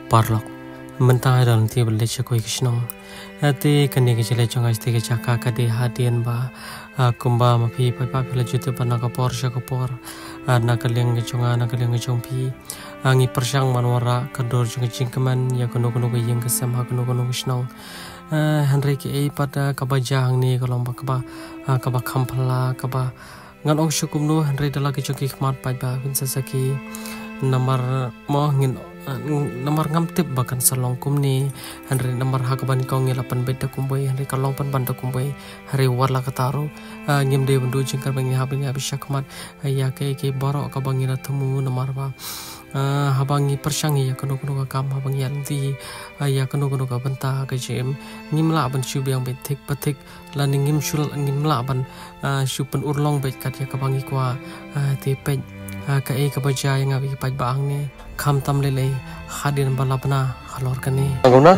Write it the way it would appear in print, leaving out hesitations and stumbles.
parlok mentah dalam ti beli cakoi kisnong ati kani kecile chong asti ke caka kade hadian ba kumba mapi papa pila jute pana kapor syakapor na kaleng chonga na kaleng chong pi angi persyang manwara kador jong cingkeman ya kono kono ke yang kesam ha kono kono kisnong Henry ke pada kabajang ni kalau kaba kampala kaba ngan ong syukum nu Henry dalam kecoki kemat pada sesaki nomor mo ngin nomor ngamtip bahkan salong kumni Henry nomor hakaban kong ngelapan beda kumboy Henry kalong pan banda kumboy hari warla kataru nyem de bendu jengkar bangi habini habis syakmat ya ke borok kabangi temu nomor ba habangi persyangi ya keno kam habangi anti ya keno ka benta ke jem ngimla ban syub yang betik petik lan ngimsul ngimla ban syupen urlong bet kat ya kabangi kwa tepej ka baja yang abi paj baang ni kham tam lele hadin balapna halor kani Aguna